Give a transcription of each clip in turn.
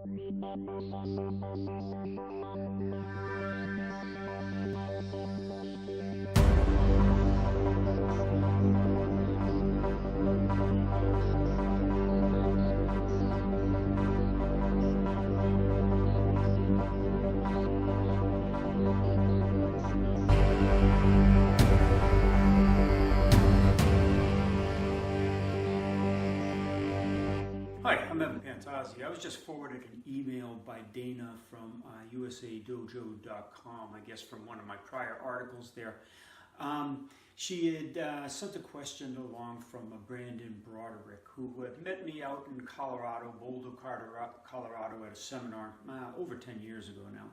Hi, I'm Pantazi. I was just forwarded an email by Dana from usadojo.com, I guess from one of my prior articles there. She had sent a question along from Brandon Broderick, who had met me out in Colorado, Boulder, Colorado, at a seminar over 10 years ago now.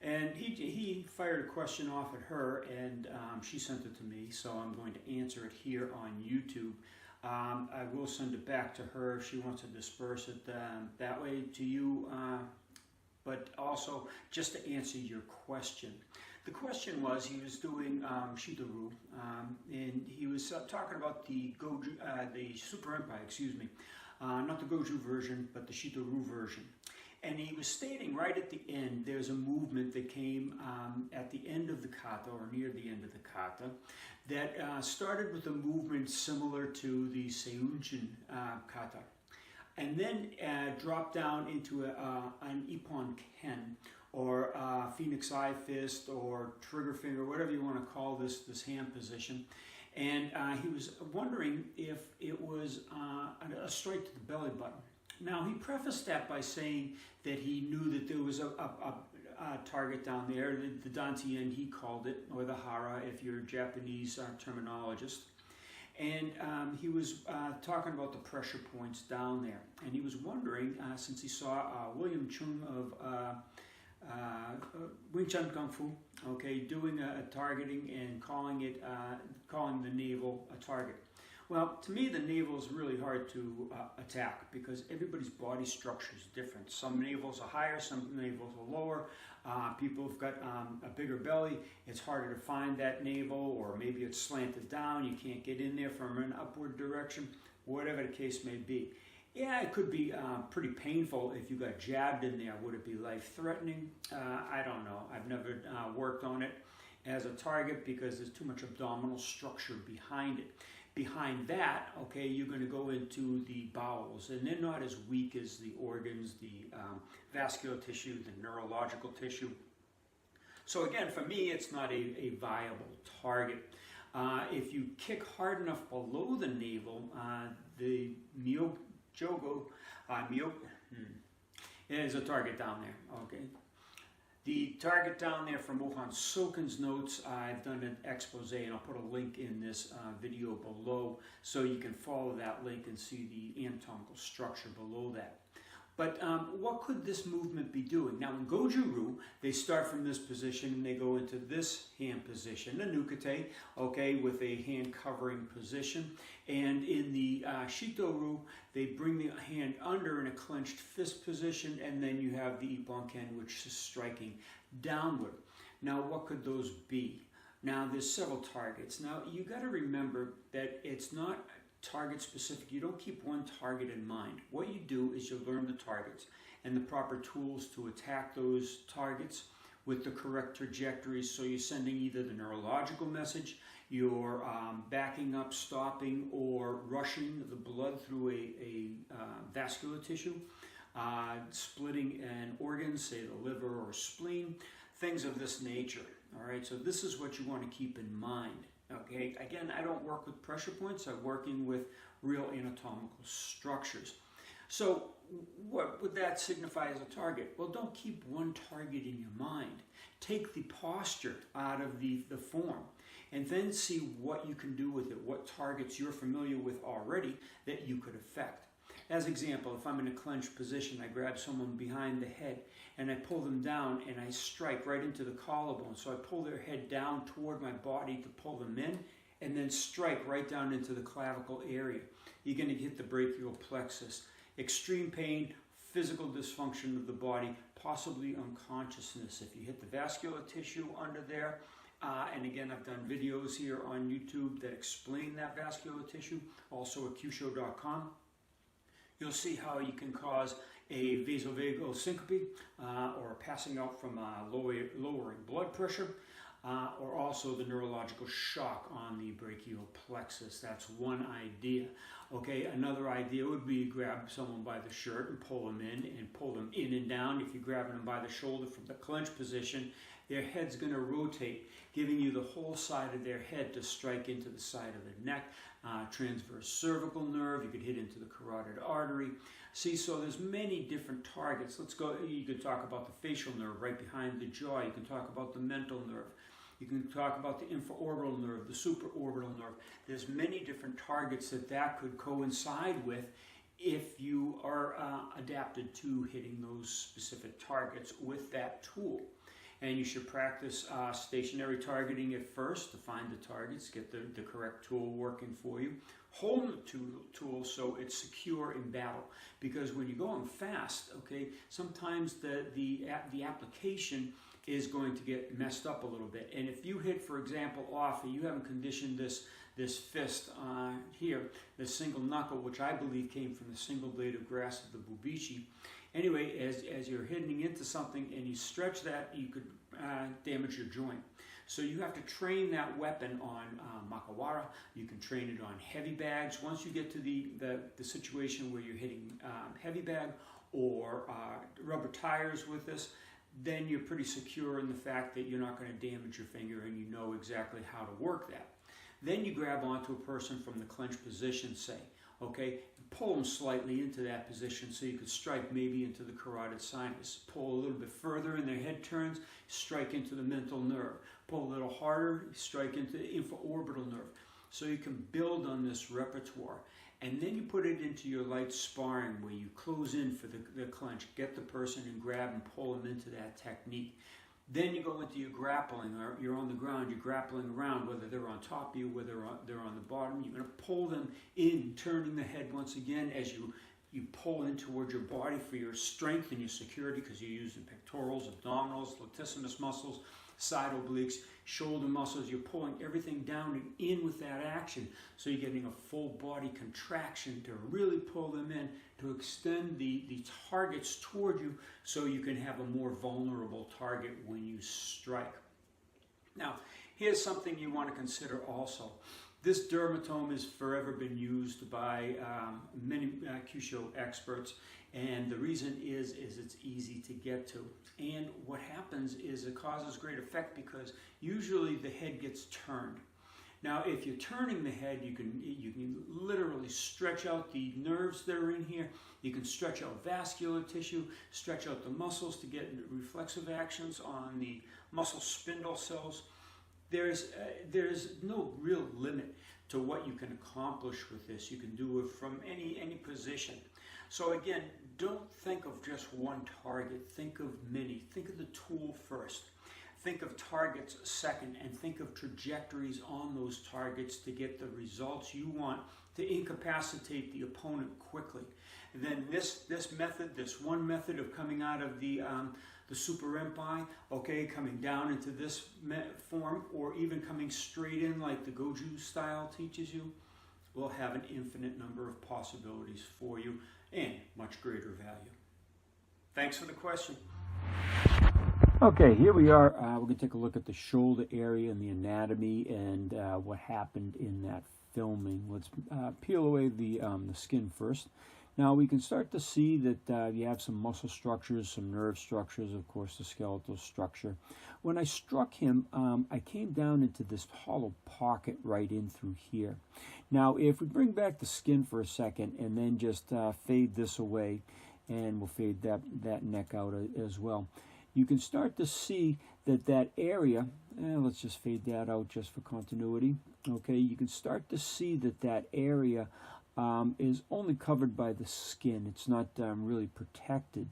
And he fired a question off at her, and she sent it to me, so I'm going to answer it here on YouTube. I will send it back to her if she wants to disperse it that way to you, but also just to answer your question. The question was, he was doing Shito-ryu, and he was talking about the GoJu, the Suparempi, excuse me, not the GoJu version, but the Shito-ryu version. And he was stating right at the end, there's a movement that came at the end of the kata, or near the end of the kata, that started with a movement similar to the Seunjin kata, and then dropped down into an Ippon Ken, or Phoenix Eye Fist, or Trigger Finger, whatever you want to call this hand position. And he was wondering if it was a strike to the belly button. Now, he prefaced that by saying that he knew that there was a target down there, the Dantien he called it, or the Hara if you're a Japanese terminologist. And he was talking about the pressure points down there. And he was wondering, since he saw William Chung of Wing Chun Kung Fu, okay, doing a targeting and calling the navel a target. Well, to me, the navel is really hard to attack because everybody's body structure is different. Some navels are higher, some navels are lower. People have got a bigger belly. It's harder to find that navel, or maybe it's slanted down. You can't get in there from an upward direction, whatever the case may be. Yeah, it could be pretty painful if you got jabbed in there. Would it be life-threatening? I don't know. I've never worked on it as a target because there's too much abdominal structure behind it. Behind that, okay, you're going to go into the bowels, and they're not as weak as the organs, the vascular tissue, the neurological tissue. So again, for me, it's not a viable target. If you kick hard enough below the navel, the Myojogo, is a target down there, okay. The target down there from Mohan Soken's notes, I've done an expose, and I'll put a link in this video below so you can follow that link and see the anatomical structure below that. But what could this movement be doing? Now in GoJu, they start from this position and they go into this hand position, the nukate, okay, with a hand covering position. And in the Shito-ryu, they bring the hand under in a clenched fist position, and then you have the Ippon Ken, which is striking downward. Now what could those be? Now there's several targets. Now you got to remember that it's not target specific. You don't keep one target in mind. What you do is you learn the targets and the proper tools to attack those targets with the correct trajectories. So you're sending either the neurological message, you're backing up, stopping, or rushing the blood through a vascular tissue, splitting an organ, say the liver or spleen, things of this nature. All right, so this is what you want to keep in mind. Okay, again, I don't work with pressure points. I'm working with real anatomical structures. So what would that signify as a target? Well, don't keep one target in your mind. Take the posture out of the form, and then see what you can do with it, what targets you're familiar with already that you could affect. As example, if I'm in a clenched position, I grab someone behind the head and I pull them down and I strike right into the collarbone. So I pull their head down toward my body to pull them in, and then strike right down into the clavicle area. You're going to hit the brachial plexus. Extreme pain, physical dysfunction of the body, possibly unconsciousness. If you hit the vascular tissue under there, and again, I've done videos here on YouTube that explain that vascular tissue, also at Kyusho.com. You'll see how you can cause a vasovagal syncope, or passing out from lowering blood pressure, or also the neurological shock on the brachial plexus. That's one idea. Okay, another idea would be grab someone by the shirt and pull them in and down. If you're grabbing them by the shoulder from the clench position, their head's going to rotate, giving you the whole side of their head to strike into the side of the neck. Transverse cervical nerve, you could hit into the carotid artery. See, so there's many different targets. Let's go, you could talk about the facial nerve right behind the jaw. You can talk about the mental nerve. You can talk about the infraorbital nerve, the supraorbital nerve. There's many different targets that could coincide with if you are adapted to hitting those specific targets with that tool. And you should practice stationary targeting at first to find the targets, get the correct tool working for you. Hold the tool so it's secure in battle. Because when you're going fast, okay, sometimes the application is going to get messed up a little bit. And if you hit, for example, off, and you haven't conditioned this fist here, the single knuckle, which I believe came from the single blade of grass of the Bubishi. Anyway, as you're hitting into something and you stretch that, you could damage your joint. So you have to train that weapon on makawara. You can train it on heavy bags. Once you get to the situation where you're hitting heavy bag or rubber tires with this, then you're pretty secure in the fact that you're not going to damage your finger and you know exactly how to work that. Then you grab onto a person from the clench position, say, okay, and pull them slightly into that position so you could strike maybe into the carotid sinus. Pull a little bit further and their head turns, strike into the mental nerve. Pull a little harder, strike into the infraorbital nerve. So you can build on this repertoire. And then you put it into your light sparring where you close in for the clench, get the person and grab and pull them into that technique. Then you go into your grappling, or you're on the ground, you're grappling around, whether they're on top of you, whether they're on the bottom. You're going to pull them in, turning the head once again as you pull in towards your body for your strength and your security, because you're using pectorals, abdominals, latissimus muscles, side obliques, shoulder muscles. You're pulling everything down and in with that action. So you're getting a full body contraction to really pull them in, to extend the targets toward you so you can have a more vulnerable target when you strike. Now, here's something you want to consider also. This dermatome has forever been used by many Kyusho experts, and the reason is it's easy to get to. And what happens is it causes great effect because usually the head gets turned. Now, if you're turning the head, you can literally stretch out the nerves that are in here. You can stretch out vascular tissue, stretch out the muscles to get reflexive actions on the muscle spindle cells. There's no real limit to what you can accomplish with this. You can do it from any position. So again, don't think of just one target. Think of many. Think of the tool first. Think of targets second, and think of trajectories on those targets to get the results you want to incapacitate the opponent quickly. And then this method, this one method of coming out of the Suparempi, okay, coming down into this form, or even coming straight in like the GoJu style teaches you, will have an infinite number of possibilities for you and much greater value. Thanks for the question. Okay, here we are. We're going to take a look at the shoulder area and the anatomy and what happened in that filming. Let's peel away the skin first. Now we can start to see that you have some muscle structures, some nerve structures, of course the skeletal structure. When I struck him, I came down into this hollow pocket right in through here. Now if we bring back the skin for a second and then just fade this away, and we'll fade that neck out as well, you can start to see that area, let's just fade that out just for continuity. Okay, you can start to see that area is only covered by the skin. It's not really protected.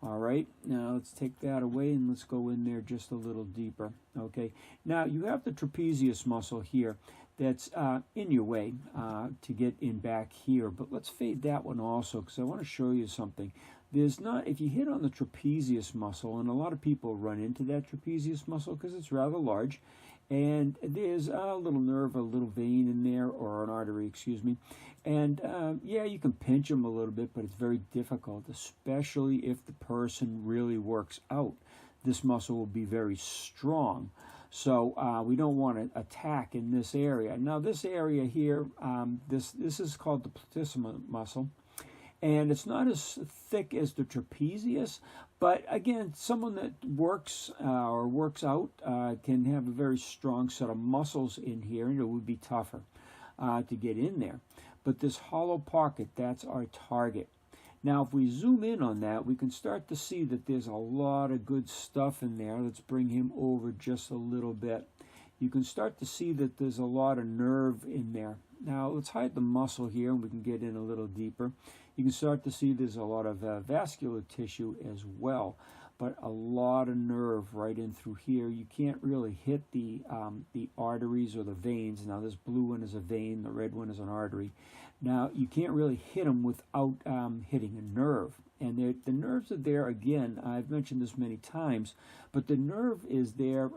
All right, now let's take that away and let's go in there just a little deeper. Okay, now you have the trapezius muscle here that's in your way to get in back here, but let's fade that one also because I want to show you something. There's not, if you hit on the trapezius muscle, and a lot of people run into that trapezius muscle because it's rather large, And there's a little nerve, a little vein in there, or an artery, excuse me. And yeah, you can pinch them a little bit, but it's very difficult, especially if the person really works out. This muscle will be very strong. So we don't want to attack in this area. Now this area here, this is called the platysma muscle. And it's not as thick as the trapezius, but again, someone that works or works out can have a very strong set of muscles in here, and it would be tougher to get in there. But this hollow pocket, that's our target. Now, if we zoom in on that, we can start to see that there's a lot of good stuff in there. Let's bring him over just a little bit. You can start to see that there's a lot of nerve in there. Now, let's hide the muscle here, and we can get in a little deeper. You can start to see there's a lot of vascular tissue as well, but a lot of nerve right in through here. You can't really hit the arteries or the veins. Now, this blue one is a vein, the red one is an artery. Now, you can't really hit them without hitting a nerve. And the nerves are there, again, I've mentioned this many times, but the nerve is there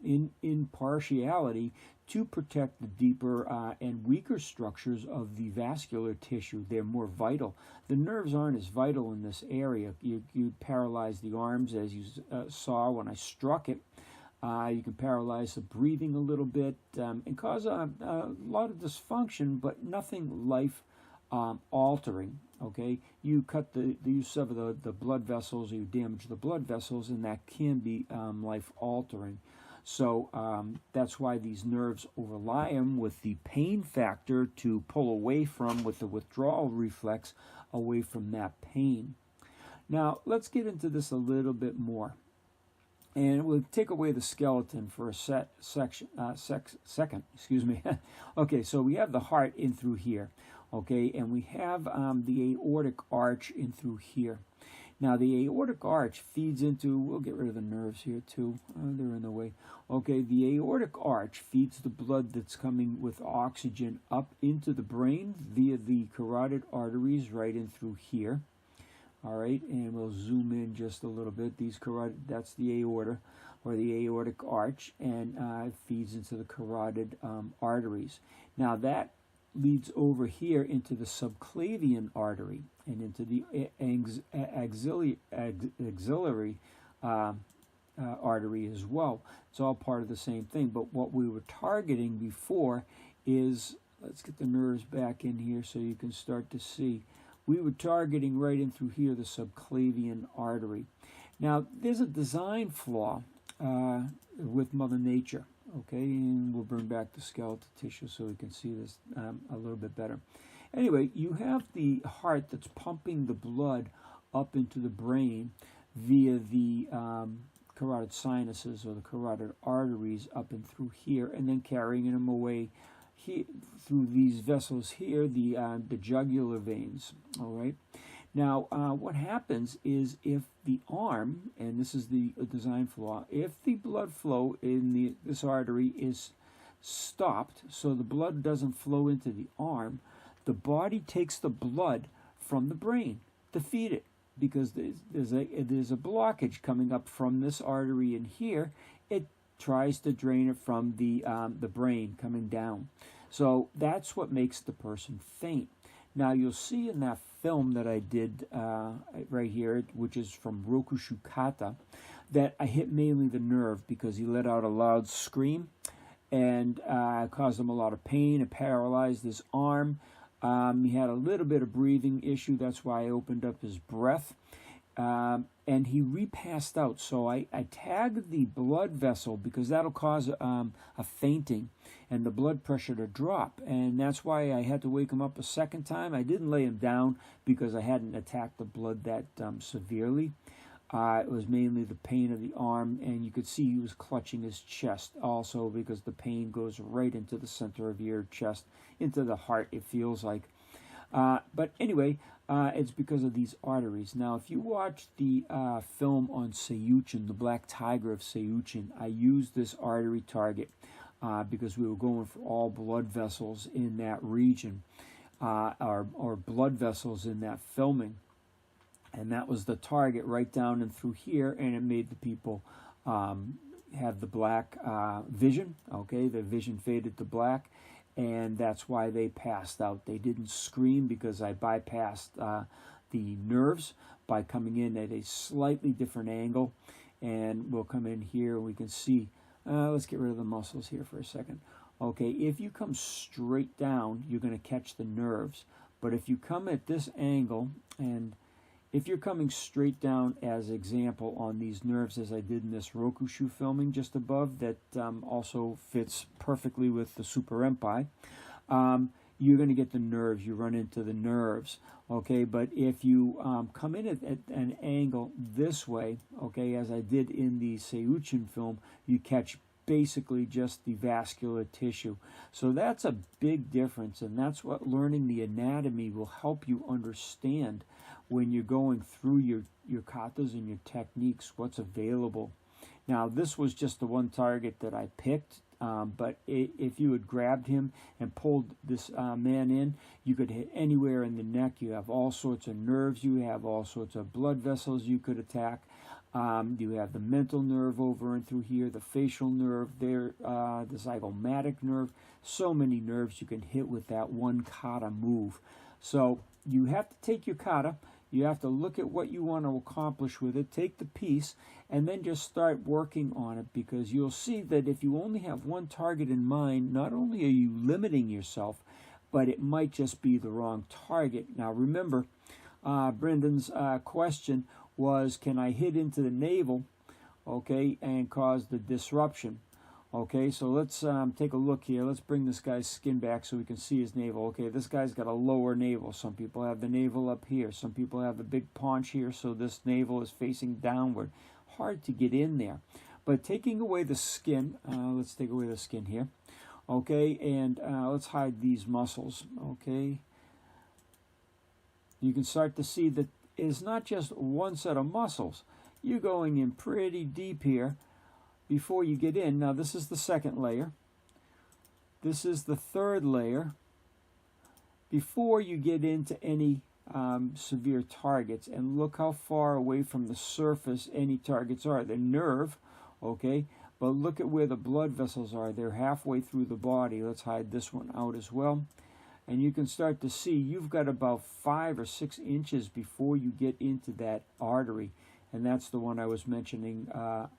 in partiality to protect the deeper and weaker structures of the vascular tissue. They're more vital. The nerves aren't as vital in this area. You paralyze the arms, as you saw when I struck it. You can paralyze the breathing a little bit and cause a lot of dysfunction, but nothing life-altering. Okay, you cut you sever the blood vessels, or you damage the blood vessels, and that can be life-altering. So that's why these nerves overlie them with the pain factor to pull away from, with the withdrawal reflex, away from that pain. Now, let's get into this a little bit more. And we'll take away the skeleton for a second. Excuse me. Okay, so we have the heart in through here. Okay, and we have the aortic arch in through here. Now, the aortic arch feeds into, we'll get rid of the nerves here too. They're in the way. Okay, the aortic arch feeds the blood that's coming with oxygen up into the brain via the carotid arteries right in through here. All right, and we'll zoom in just a little bit. These carotid, that's the aorta, or the aortic arch, and it feeds into the carotid arteries. Now, that leads over here into the subclavian artery and into the axillary artery as well. It's all part of the same thing, but what we were targeting before is, let's get the nerves back in here so you can start to see. We were targeting right in through here the subclavian artery. Now, there's a design flaw with Mother Nature. Okay, and we'll bring back the skeletal tissue so we can see this a little bit better. Anyway, you have the heart that's pumping the blood up into the brain via the carotid sinuses, or the carotid arteries, up and through here, and then carrying them away here, through these vessels here, the jugular veins. All right. Now, what happens is, if the arm, and this is the design flaw, if the blood flow in this artery is stopped, so the blood doesn't flow into the arm, the body takes the blood from the brain to feed it, because there's a blockage coming up from this artery in here. It tries to drain it from the brain coming down. So that's what makes the person faint. Now, you'll see in that film that I did right here, which is from Kata, that I hit mainly the nerve because he let out a loud scream and caused him a lot of pain. It paralyzed his arm. He had a little bit of breathing issue. That's why I opened up his breath. And he repassed out. So I tagged the blood vessel because that'll cause a fainting and the blood pressure to drop. And that's why I had to wake him up a second time. I didn't lay him down because I hadn't attacked the blood that severely. It was mainly the pain of the arm, and you could see he was clutching his chest also, because the pain goes right into the center of your chest, into the heart, it feels like. But anyway, it's because of these arteries. Now, if you watch the film on Seiyuchin, the Black Tiger of Seiyuchin, I used this artery target because we were going for all blood vessels in that region, or blood vessels in that filming. And that was the target right down and through here, and it made the people have the black vision. Okay, the vision faded to black, and that's why they passed out. They didn't scream because I bypassed the nerves by coming in at a slightly different angle. And we'll come in here and we can see, let's get rid of the muscles here for a second. Okay, if you come straight down, you're going to catch the nerves. But if you come at this angle, and if you're coming straight down as example on these nerves as I did in this Rokushu filming just above, that also fits perfectly with the Suparempi, you're going to get the nerves. You run into the nerves. Okay, but if you come in at an angle this way, okay, as I did in the Seiuchin film, you catch basically just the vascular tissue. So that's a big difference, and that's what learning the anatomy will help you understand when you're going through your katas and your techniques, what's available. Now, this was just the one target that I picked, but if you had grabbed him and pulled this man in, you could hit anywhere in the neck. You have all sorts of nerves. You have all sorts of blood vessels you could attack. You have the mental nerve over and through here, the facial nerve there, the zygomatic nerve. So many nerves you can hit with that one kata move. So you have to take your kata. You have to look at what you want to accomplish with it, take the piece, and then just start working on it, because you'll see that if you only have one target in mind, not only are you limiting yourself, but it might just be the wrong target. Now remember, Brendan's question was, can I hit into the navel, okay, and cause the disruption? Okay, so let's take a look here. Let's bring this guy's skin back so we can see his navel. Okay, this guy's got a lower navel. Some people have the navel up here. Some people have the big paunch here, so this navel is facing downward. Hard to get in there. But taking away the skin, let's take away the skin here. Okay, and let's hide these muscles. Okay, you can start to see that it's not just one set of muscles. You're going in pretty deep here before you get in. Now, this is the second layer. This is the third layer before you get into any severe targets. And look how far away from the surface any targets are. The nerve, okay, but look at where the blood vessels are. They're halfway through the body. Let's hide this one out as well. And you can start to see you've got about 5 or 6 inches before you get into that artery. And that's the one I was mentioning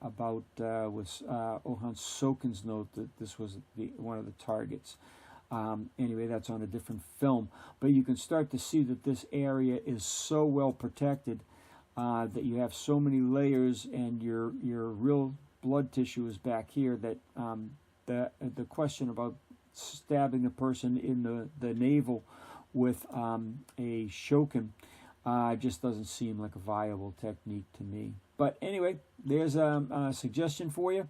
about with Ohan Soken's note that this was one of the targets. Anyway, that's on a different film. But you can start to see that this area is so well protected that you have so many layers, and your real blood tissue is back here, that the question about stabbing a person in the navel with a shoken just doesn't seem like a viable technique to me. But anyway, there's a suggestion for you.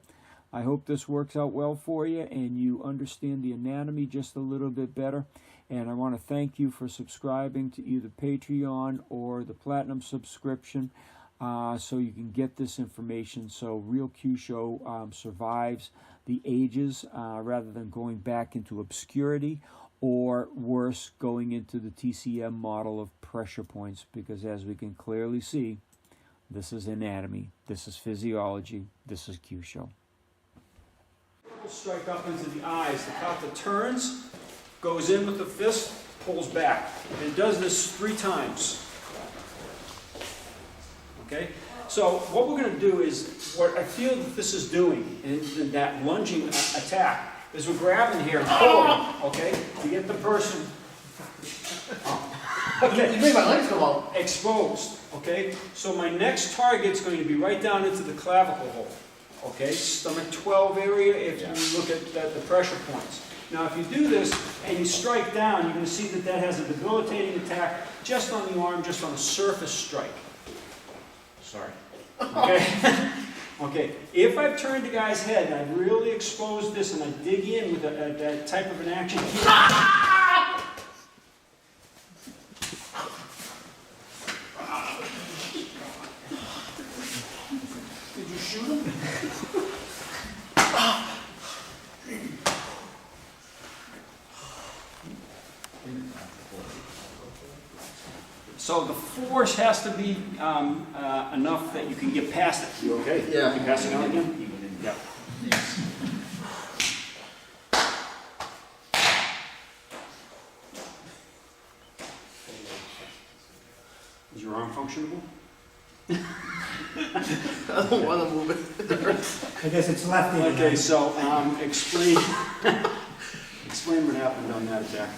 I hope this works out well for you and you understand the anatomy just a little bit better. And I want to thank you for subscribing to either Patreon or the Platinum subscription, so you can get this information, so Real Kyusho survives the ages rather than going back into obscurity, or worse, going into the TCM model of pressure points, because as we can clearly see, this is anatomy, this is physiology, this is Kyusho. Strike up into the eyes. The kata turns, goes in with the fist, pulls back. And it does this 3 times. Okay? So what we're going to do is, what I feel that this is doing in that lunging attack, is we're grabbing here and pulling, okay? To get the person okay. You made my legs come out. Exposed, okay? So my next target's going to be right down into the clavicle hole, okay? Stomach 12 area, if you look at the pressure points. Now, if you do this and you strike down, you're going to see that that has a debilitating attack just on the arm, just on a surface strike. Sorry. Okay? Okay, if I've turned the guy's head and I've really exposed this and I dig in with that type of an action here. Did you shoot him? So the force has to be enough that you can get past it. You okay? Yeah. You passing out again? Yeah. I don't want to move it. I guess it's left-handed. Okay, so explain explain what happened on that attack.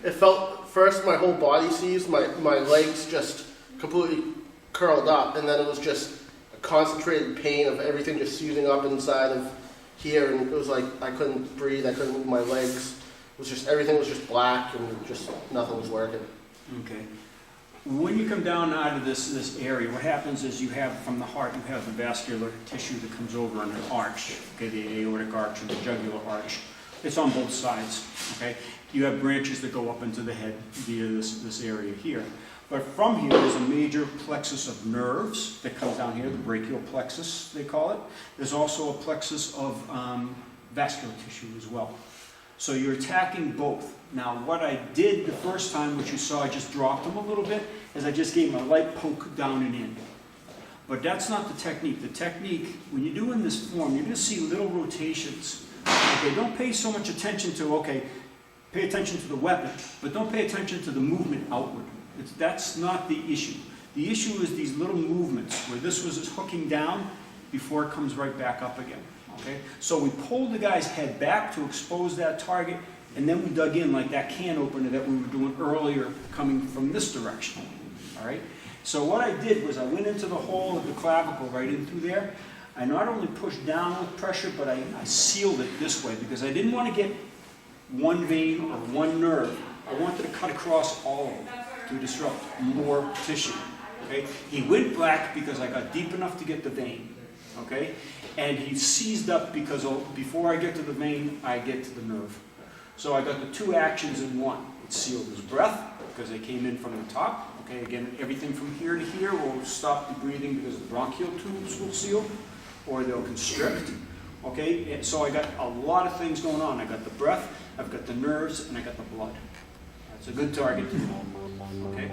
It felt, first my whole body seized, my legs just completely curled up, and then it was just a concentrated pain of everything just seizing up inside of here, and it was like I couldn't breathe, I couldn't move my legs. It was just, everything was just black, and just nothing was working. Okay. When you come down out of this area, what happens is you have, from the heart, you have the vascular tissue that comes over on an arch, okay, the aortic arch and the jugular arch. It's on both sides, okay? You have branches that go up into the head via this area here. But from here, there's a major plexus of nerves that comes down here, the brachial plexus, they call it. There's also a plexus of vascular tissue as well. So you're attacking both. Now, what I did the first time, which you saw, I just dropped them a little bit, is I just gave them a light poke down and in. But that's not the technique. The technique, when you're doing this form, you're going to see little rotations. Okay, don't pay so much attention to, okay, pay attention to the weapon, but don't pay attention to the movement outward. That's not the issue. The issue is these little movements, where this was hooking down before it comes right back up again. Okay? So we pulled the guy's head back to expose that target, and then we dug in like that can opener that we were doing earlier coming from this direction. All right? So what I did was I went into the hole of the clavicle right in through there. I not only pushed down with pressure, but I sealed it this way because I didn't want to get one vein or one nerve. I wanted to cut across all of them to disrupt more tissue. Okay? He went black because I got deep enough to get the vein. Okay? And he seized up because before I get to the vein, I get to the nerve. So I got the two actions in one. It sealed his breath because they came in from the top. Okay, again, everything from here to here will stop the breathing because the bronchial tubes will seal or they'll constrict. Okay, and so I got a lot of things going on. I got the breath, I've got the nerves, and I got the blood. That's a good target to know. Okay.